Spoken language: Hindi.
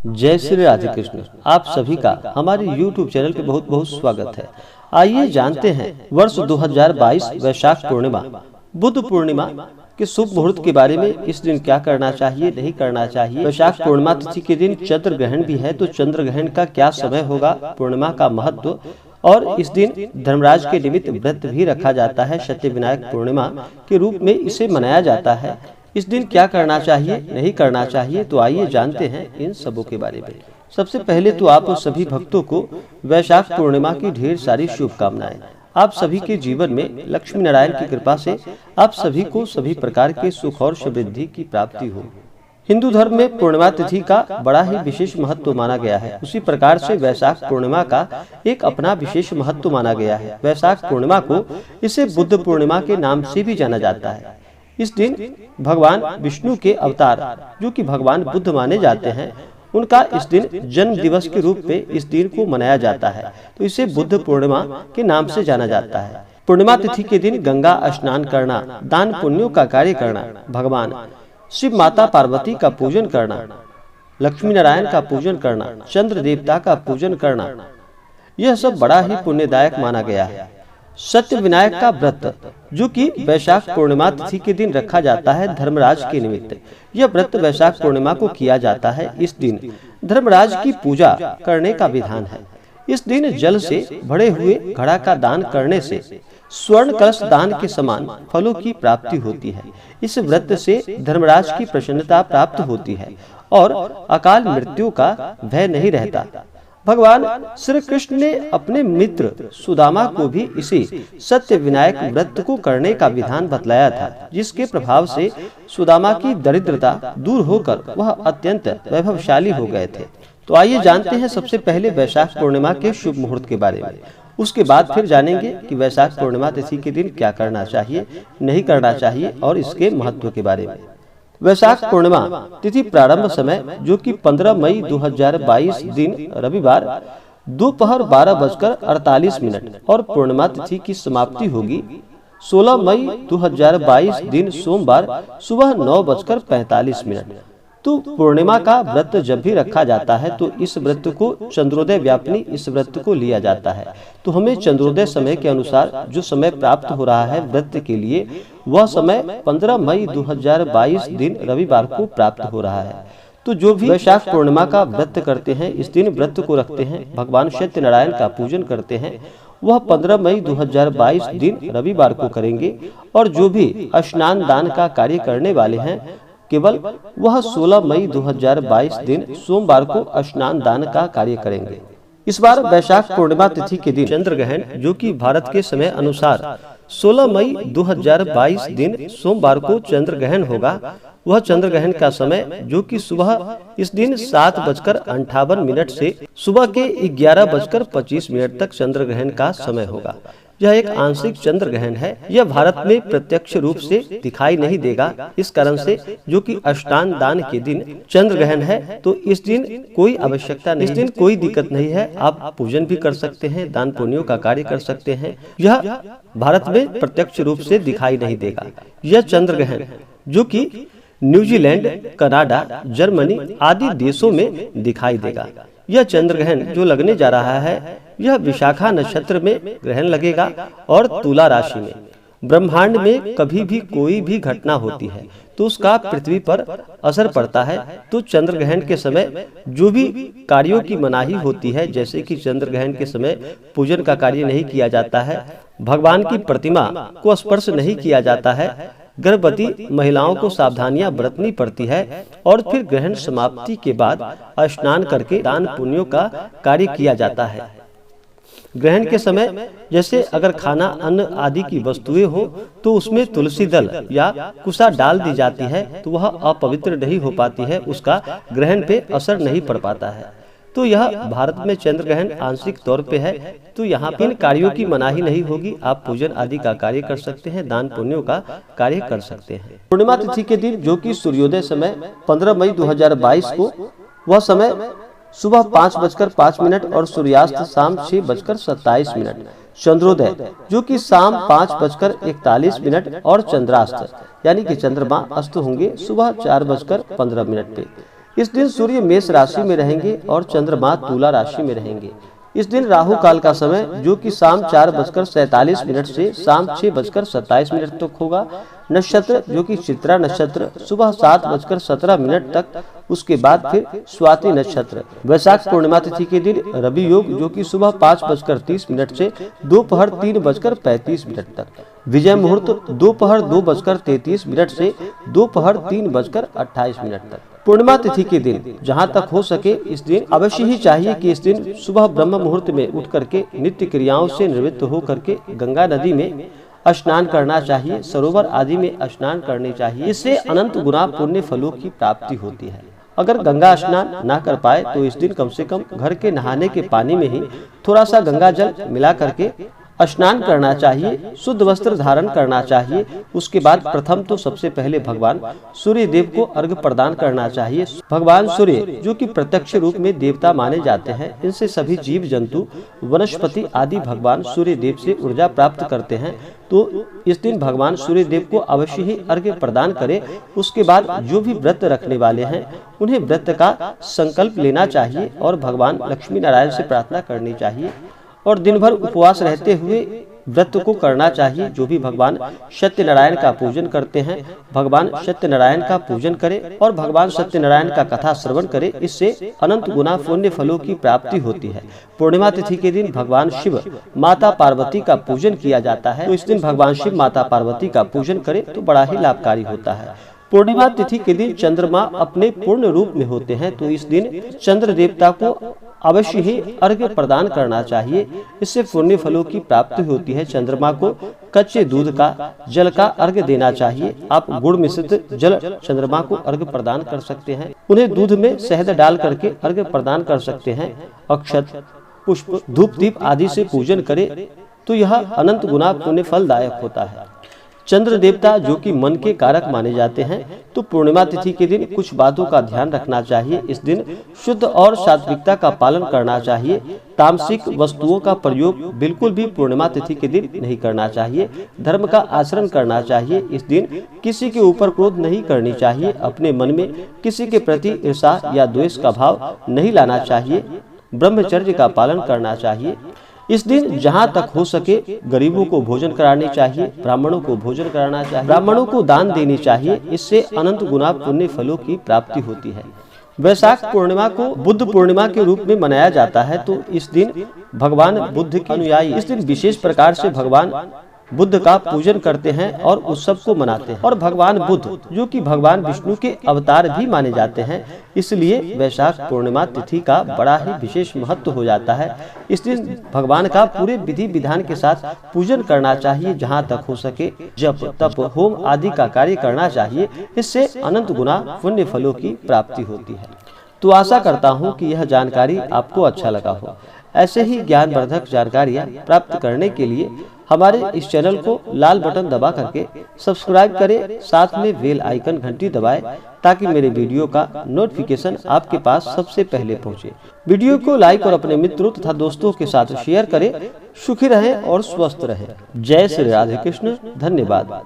जय श्री राधे कृष्ण। आप सभी का हमारे YouTube चैनल पे बहुत बहुत स्वागत है। आइए जानते हैं वर्ष 2022 वैशाख पूर्णिमा बुद्ध पूर्णिमा के शुभ मुहूर्त के बारे में। इस दिन क्या करना चाहिए, नहीं करना चाहिए। वैशाख पूर्णिमा तिथि के दिन चंद्र ग्रहण भी है, तो चंद्र ग्रहण का क्या समय होगा, पूर्णिमा का महत्व, और इस दिन धर्मराज के निमित्त व्रत भी रखा जाता है। सत्य विनायक पूर्णिमा के रूप में इसे मनाया जाता है। इस दिन क्या करना चाहिए, नहीं करना चाहिए, तो आइए जानते हैं इन सबों के बारे में। सबसे पहले तो आप सभी भक्तों को वैशाख पूर्णिमा की ढेर सारी शुभकामनाएं। आप सभी के जीवन में लक्ष्मी नारायण की कृपा से आप सभी को सभी प्रकार के सुख और समृद्धि की प्राप्ति हो। हिंदू धर्म में पूर्णिमा तिथि का बड़ा ही विशेष महत्व माना गया है। उसी प्रकार से वैशाख पूर्णिमा का एक अपना विशेष महत्व माना गया है। वैशाख पूर्णिमा को इसे बुद्ध पूर्णिमा के नाम से भी जाना जाता है। इस दिन भगवान विष्णु के अवतार जो कि भगवान बुद्ध माने जाते हैं, उनका इस दिन जन्म दिवस के रूप में इस दिन को मनाया जाता है, तो इसे बुद्ध पूर्णिमा के नाम से जाना जाता है। पूर्णिमा तिथि के दिन गंगा स्नान करना, दान पुण्यों का कार्य करना, भगवान शिव माता पार्वती का पूजन करना, लक्ष्मी नारायण का पूजन करना, चंद्र देवता का पूजन करना, यह सब बड़ा ही पुण्यदायक माना गया है। सत्य विनायक का व्रत जो कि वैशाख पूर्णिमा तिथि के दिन रखा जाता है धर्मराज के निमित्त। यह व्रत वैशाख पूर्णिमा को किया जाता है। इस दिन धर्मराज की पूजा करने का विधान है। इस दिन जल से भरे हुए घड़ा का दान करने से स्वर्ण कलश दान के समान फलों की प्राप्ति होती है। इस व्रत से धर्मराज की प्रसन्नता प्राप्त होती है और अकाल मृत्यु का भय नहीं रहता। भगवान श्री कृष्ण ने अपने मित्र सुदामा को भी इसी सत्य विनायक व्रत को करने का विधान बतलाया था, जिसके प्रभाव से सुदामा की दरिद्रता दूर होकर वह अत्यंत वैभवशाली हो गए थे। तो आइए जानते हैं सबसे पहले वैशाख पूर्णिमा के शुभ मुहूर्त के बारे में। उसके बाद फिर जानेंगे कि वैशाख पूर्णिमा तिथि के दिन क्या करना चाहिए, नहीं करना चाहिए, और इसके महत्व के बारे में। वैशाख पूर्णिमा तिथि प्रारंभ समय जो कि 15 मई 2022 दिन रविवार दोपहर 12:48 और पूर्णिमा तिथि की समाप्ति होगी 16 मई 2022 दिन सोमवार सुबह 9:45। तो पूर्णिमा का व्रत जब भी रखा जाता है तो इस व्रत को चंद्रोदय व्यापिनी इस व्रत को लिया जाता है। तो हमें चंद्रोदय समय के अनुसार जो समय प्राप्त हो रहा है व्रत के लिए, वह समय 15 मई 2022 दिन रविवार को प्राप्त हो रहा है। तो जो भी वैशाख पूर्णिमा का व्रत करते हैं, इस दिन व्रत को रखते हैं, भगवान सत्यनारायण का पूजन करते हैं, वह 15 मई 2022 दिन रविवार को करेंगे। और जो भी स्नान दान का कार्य करने वाले हैं, केवल वह 16 मई 2022 दिन सोमवार को स्नान दान का कार्य करेंगे। इस बार वैशाख पूर्णिमा तिथि के दिन चंद्र ग्रहण जो कि भारत के समय अनुसार 16 मई 2022 दिन सोमवार को चंद्र ग्रहण होगा। वह चंद्र ग्रहण का समय जो कि सुबह इस दिन 7:58 से सुबह के 11:25 तक चंद्र ग्रहण का समय होगा। यह एक आंशिक चंद्र ग्रहण है। यह भारत में प्रत्यक्ष रूप से दिखाई नहीं देगा। इस कारण से जो कि स्नान दान के दिन चंद्र ग्रहण है, तो इस दिन कोई आवश्यकता नहीं, इस दिन कोई दिक्कत नहीं है। आप पूजन भी कर सकते हैं, दान पुण्यों का कार्य कर सकते हैं। यह भारत में प्रत्यक्ष रूप से दिखाई नहीं देगा। यह चंद्र ग्रहण जो कि न्यूजीलैंड, कनाडा, जर्मनी आदि देशों में दिखाई देगा। यह चंद्र ग्रहण जो लगने जा रहा है, यह विशाखा नक्षत्र में ग्रहण लगेगा और तुला राशि में। ब्रह्मांड में कभी भी कोई भी घटना होती है तो उसका पृथ्वी पर असर पड़ता है। तो चंद्र ग्रहण के समय जो भी कार्यों की मनाही होती है, जैसे कि चंद्र ग्रहण के समय पूजन का कार्य नहीं किया जाता है, भगवान की प्रतिमा को स्पर्श नहीं किया जाता है, गर्भवती महिलाओं को सावधानियां बरतनी पड़ती है, और फिर ग्रहण समाप्ति के बाद स्नान करके दान पुण्यों का कार्य किया जाता है। ग्रहण के समय जैसे अगर खाना अन्न आदि की वस्तुएं हो तो उसमें तुलसी दल या कुसा डाल दी जाती है, तो वह अपवित्र नहीं हो पाती है, उसका ग्रहण पे असर नहीं पड़ पाता है। तो यह भारत में चंद्र ग्रहण आंशिक तौर पे है, तो यहाँ पे इन कार्यों की मनाही नहीं होगी। आप पूजन आदि का कार्य कर सकते हैं, दान पुण्यों का कार्य कर सकते हैं। पूर्णिमा तिथि के दिन जो कि सूर्योदय समय 15 मई 2022 को, वह समय सुबह 5:05 और सूर्यास्त शाम 6:27। चंद्रोदय जो कि शाम 5:41 और चंद्रास्त यानी कि चंद्रमा अस्त होंगे सुबह 4:15 पे। इस दिन सूर्य मेष राशि में रहेंगे और चंद्रमा तुला राशि में रहेंगे। इस दिन राहु काल का समय जो कि शाम 4:47 से शाम 6:27 तक होगा। नक्षत्र जो कि चित्रा नक्षत्र सुबह 7:17 तक, उसके बाद फिर स्वाति नक्षत्र। वैशाख पूर्णिमा तिथि के दिन रवि योग जो कि सुबह 5:30 से दोपहर 3:35 तक। विजय मुहूर्त दोपहर 2:33 से दोपहर 3:28 तक। पूर्णिमा तिथि के दिन जहां तक हो सके इस दिन अवश्य ही चाहिए कि इस दिन सुबह ब्रह्म मुहूर्त में उठ करके नित्य क्रियाओं से निवृत्त हो करके गंगा नदी में स्नान करना चाहिए, सरोवर आदि में स्नान करने चाहिए। इससे अनंत गुना पुण्य फलों की प्राप्ति होती है। अगर गंगा स्नान ना कर पाए तो इस दिन कम से कम घर के नहाने के पानी में ही थोड़ा सा गंगा जल मिला करके स्नान करना चाहिए। शुद्ध वस्त्र धारण करना चाहिए। उसके बाद प्रथम तो सबसे पहले भगवान सूर्य देव को अर्घ्य प्रदान करना चाहिए। भगवान सूर्य जो कि प्रत्यक्ष रूप में देवता माने जाते हैं, इनसे सभी जीव जंतु वनस्पति आदि भगवान सूर्य देव से ऊर्जा प्राप्त करते हैं। तो इस दिन भगवान सूर्य देव को अवश्य ही अर्घ्य प्रदान करें। उसके बाद जो भी व्रत रखने वाले हैं उन्हें व्रत का संकल्प लेना चाहिए और भगवान लक्ष्मी नारायण से प्रार्थना करनी चाहिए और दिन भर उपवास रहते हुए व्रत को करना चाहिए। जो भी भगवान सत्यनारायण का पूजन करते हैं, भगवान सत्यनारायण का पूजन करें और भगवान सत्यनारायण का कथा श्रवण करें। इससे अनंत गुना पुण्य फलों की प्राप्ति होती है। पूर्णिमा तिथि के दिन भगवान शिव माता पार्वती का पूजन किया जाता है। तो इस दिन भगवान शिव माता पार्वती का पूजन करें तो बड़ा ही लाभकारी होता है। पूर्णिमा तिथि के दिन चंद्रमा अपने पूर्ण रूप में होते हैं। तो इस दिन चंद्र देवता को अवश्य ही अर्घ्य प्रदान करना चाहिए। इससे पुण्य फलों की प्राप्ति होती है। चंद्रमा को कच्चे दूध का जल का अर्घ्य देना चाहिए। आप गुड़ मिश्रित जल चंद्रमा को अर्घ्य प्रदान कर सकते हैं। उन्हें दूध में शहद डाल करके अर्घ्य प्रदान कर सकते हैं। अक्षत पुष्प धूप दीप आदि से पूजन करें तो यह अनंत गुना पुण्य फलदायक होता है। चंद्र देवता जो कि मन के कारक माने जाते हैं, तो पूर्णिमा तिथि के दिन कुछ बातों का ध्यान रखना चाहिए। इस दिन शुद्ध और सात्विकता का पालन करना चाहिए। तामसिक वस्तुओं का प्रयोग बिल्कुल भी पूर्णिमा तिथि के दिन नहीं करना चाहिए। धर्म का आचरण करना चाहिए। इस दिन किसी के ऊपर क्रोध नहीं करनी चाहिए। अपने मन में किसी के प्रति ईर्ष्या या द्वेष का भाव नहीं लाना चाहिए। ब्रह्मचर्य का पालन करना चाहिए। इस दिन जहां तक हो सके गरीबों को भोजन करानी चाहिए, ब्राह्मणों को भोजन कराना चाहिए, ब्राह्मणों को दान देनी चाहिए। इससे अनंत गुना पुण्य फलों की प्राप्ति होती है। वैशाख पूर्णिमा को बुद्ध पूर्णिमा के रूप में मनाया जाता है। तो इस दिन भगवान बुद्ध के अनुयायी इस दिन विशेष प्रकार से भगवान बुद्ध का पूजन करते हैं और उत्सव को मनाते हैं। और भगवान बुद्ध जो कि भगवान विष्णु के अवतार भी माने जाते हैं, इसलिए वैशाख पूर्णिमा तिथि का बड़ा ही विशेष महत्व हो जाता है। इस दिन भगवान का पूरे विधि विधान के साथ पूजन करना चाहिए। जहां तक हो सके जप तप होम आदि का कार्य करना चाहिए। इससे अनंत गुना पुण्य फलों की प्राप्ति होती है। तो आशा करता हूँ कि यह जानकारी आपको अच्छा लगा हो। ऐसे ही ज्ञानवर्धक जानकारियाँ प्राप्त करने के लिए हमारे इस चैनल को लाल बटन दबा करके सब्सक्राइब करें, साथ में बेल आइकन घंटी दबाएं ताकि मेरे वीडियो का नोटिफिकेशन आपके पास सबसे पहले पहुंचे। वीडियो को लाइक और अपने मित्रों तथा दोस्तों के साथ शेयर करें। सुखी रहें और स्वस्थ रहें। जय श्री राधे कृष्ण। धन्यवाद।